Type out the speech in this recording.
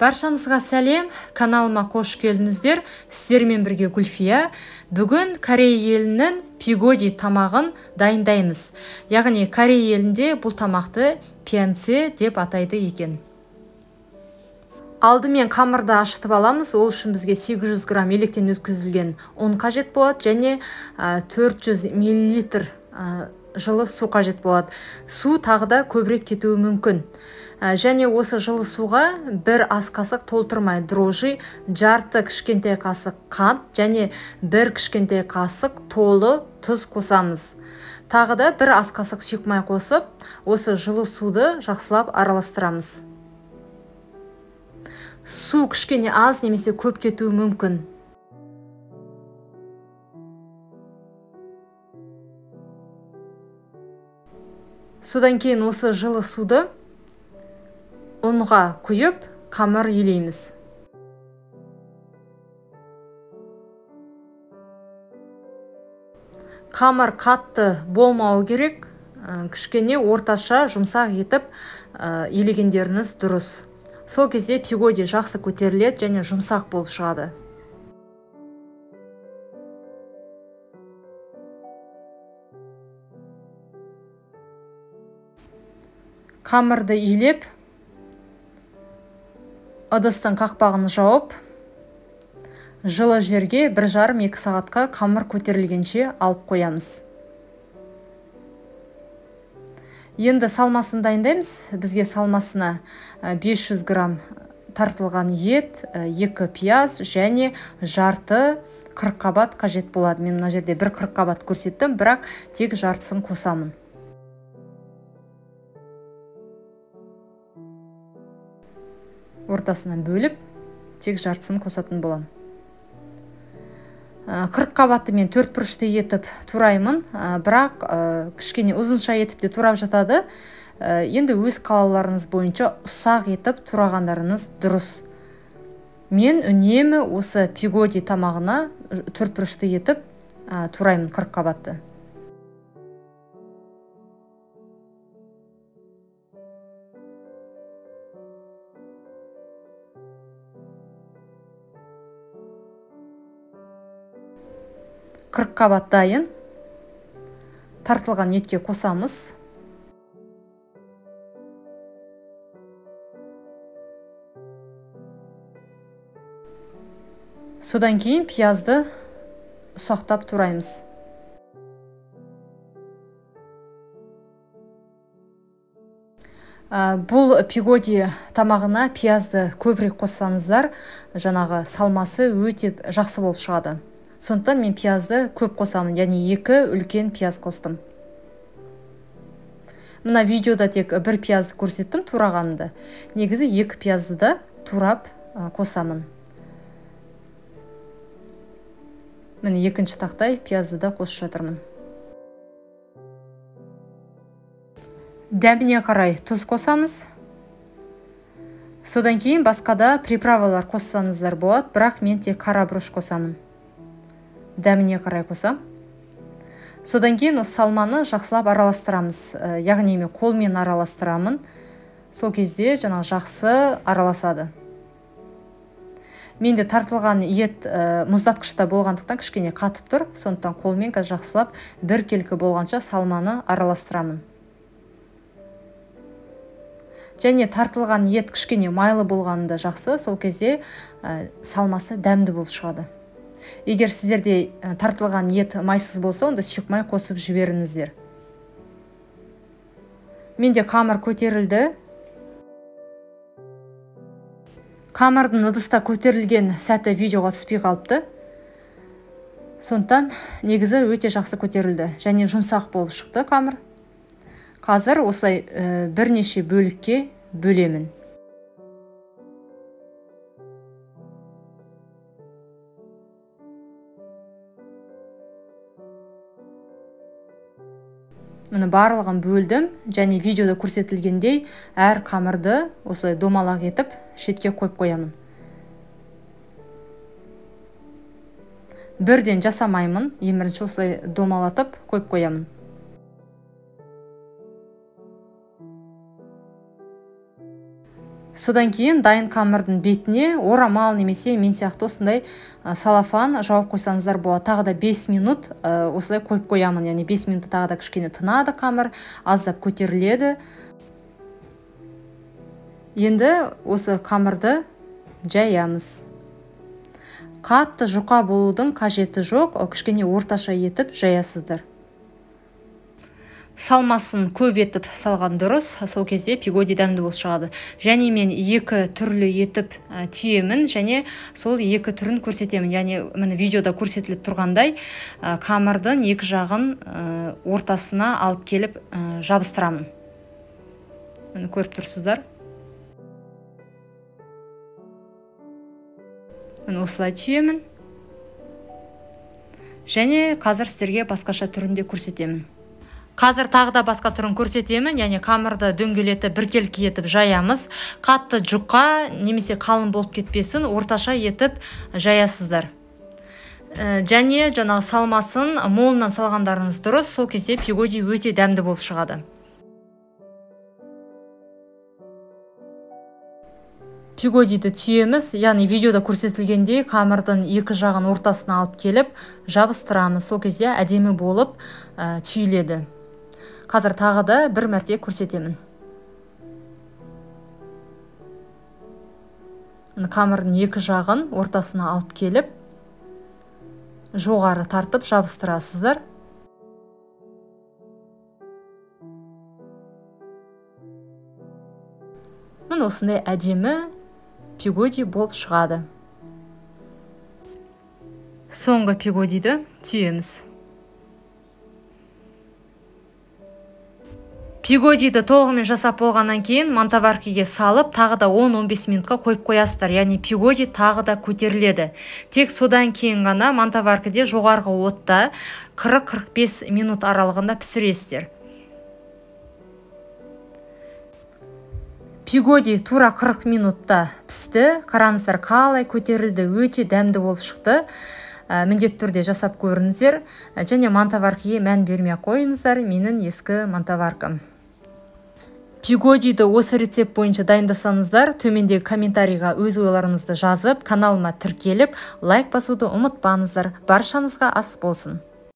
Баршаңызға сәлем, каналыма қош келдіңіздер. Сіздермен бірге Гүлфия. Бүгін Корей елінің пигоди тамағын дайындаймыз. Яғни Корей елінде бұл тамақты пянце деп атайды екен. Алдымен қамырды ашытып аламыз. Ол үшін бізге 800 грамм електен өткізілген ұн қажет болады және 400 мл жылы су қажет болады. Су тағы да көбірек кетуі мүмкін. Және осы жылы суға бір ас қасық толтырмай дрожжи, жарты кішкентай қасық қант және бір кішкентай қасық толы тұз қосамыз. Тағы да бір ас қасық сұйық қосып, осы жылы суды жақсылап араластырамыз. Су кішкене аз немесе көп кетуі мүмкін. Содан кейін осы жылы суды ұнға құйып, қамыр елейміз. Қамыр қатты болмауы керек, кішкене орташа жұмсақ етіп елегендеріңіз дұрыс. Сол кезде пигоди жақсы көтеріледі және жұмсақ болып шығады. Қамырды илеп, ыдыстың қақпағын жауып, жылы жерге 1,5-2 сағатқа қамыр көтерілгенше алып қоямыз. Енді салмасын дайындаймыз. Бізге салмасына 500 грамм тартылған ет, 2 пияз және жарты қырыққабат қажет болады. Мен мына жерде бір қырыққабат көрсеттім, бірақ тек жартысын қосамын. Ортасынан бөліп, тек жартысын қосатын болам. 40 қабатты мен 4 бұрышты етіп тураймын, бірақ кішкене ұзынша етіп те турап жатады. Енді өз қалауларыңыз бойынша ұсақ етіп турағандарыңыз дұрыс. Мен үнемі осы пигоди тамағына 4 бұрышты етіп тураймын 40 қабатты. Қабат дайын. Тартылған етке қосамыз. Содан кейін пиязды ұсақтап тураймыз. Бұл пигоди тамағына пиязды көбірек қоссаңыздар, жаңағы салмасы өте жақсы болып шығады. Сондықтан мен пиязды көп қосамын, яғни 2 үлкен пияз қостым. Мына видеода тек бір пиязды көрсеттім турағанымды. Негізі 2 пиязды да турап қосамын. Міне екінші тақтай пиязды да қосып жатырмын. Дәміне қарай тұз қосамыз. Содан кейін басқада приправалар қоссаңыздар болады, бірақ мен тек қара бұрыш қосамын. Дәміне қарай қосам. Содан кейін осы салманы жақсылап араластырамыз. Яғни мен қолмен араластырамын. Сол кезде жаңағы жақсы араласады. Менде тартылған ет мұздатқышта болғандықтан кішкене қатып тұр. Сондықтан қолмен жақсылап бір келкі болғанша салманы араластырамын. Және тартылған ет кішкене майлы болғанында жақсы. Сол кезде салмасы дәмді болып шығады. Егер сіздерде тартылған ет майсыз болса, онда сұйық май қосып жіберіңіздер. Менде қамыр көтерілді. Қамырдың ыдыста көтерілген сәті видеоға түспей қалыпты. Сондықтан негізі өте жақсы көтерілді және жұмсақ болып шықты қамыр. Қазір осылай бірнеше бөлікке бөлемін. Мұны барлығын бөлдім және видеода көрсетілгендей әр қамырды осылай домалақ етіп шетке қойып қоямын. Бірден жасамаймын, емірінші осылай домалатып қойып қоямын. Содан кейін дайын қамырдың бетіне орамал немесе мен сияқты осындай салафан жауып қойсаңыздар болады. Тағы да 5 минут осылай қойып қоямын. Яғни 5 минут тағы да кішкене тынады қамыр, аздап көтеріледі. Енді осы қамырды жаямыз. Қатты жұқа болудың қажеті жоқ, кішкене орташа етіп жаясыздар. Салмасын көп етіп салған дұрыс, сол кезде пигоди дәмді болып шығады. Және мен 2 түрлі етіп түйемін, және сол 2 түрін көрсетемін. Яғни міне видеода көрсетіліп тұрғандай, қамырдың 2 жағын ортасына алып келіп жабыстырамын. Міне көріп тұрсыздар. Міне осылай түйемін. Және қазір сіздерге басқаша түрінде көрсетемін. Қазір тағы да басқа түрін көрсетемін, яғни қамырды дөңгелетіп біркелкі етіп жаямыз. Қатты жұқа немесе қалың болып кетпесін, орташа етіп жаясыздар. Және жаңағы салмасын молынан салғандарыңыз дұрыс, сол кезде пигоди өте дәмді болып шығады. Пигодиді түйеміз, яғни видеода көрсетілгендей қамырдың 2 жағын ортасына алып келіп жабыстырамыз. Сол кезде әдемі болып түйіледі. Қазір тағы да бір мәрте көрсетемін. Қамырдың 2 жағын ортасына алып келіп жоғары тартып жабыстырасыздар. Міне осындай әдемі пигоди болып шығады. Соңғы пигодиді түйеміз. Пигодиді толығымен жасап болғаннан кейін мантаваркиге салып, тағы да 10-15 минутқа қойып қоясыздар. Яғни пигоди тағы да көтеріледі. Тек содан кейін ғана мантаваркиде жоғарғы отта 40-45 минут аралығында пісіресіздер. Пигоди тура 40 минутта пісті. Қараңыздар, қалай көтерілді, өте дәмді болып шықты. Міндетті түрде жасап көріңіздер. Және мантаваркиге мән бермей қойыңыздар. Менің ескі мантаваркам. Пигодиді осы рецепт бойынша дайындасаңыздар, төмендегі комментарийға өз ойларыңызды жазып, каналыма тіркеліп, лайк басуды ұмытпаңыздар. Баршаңызға ас болсын.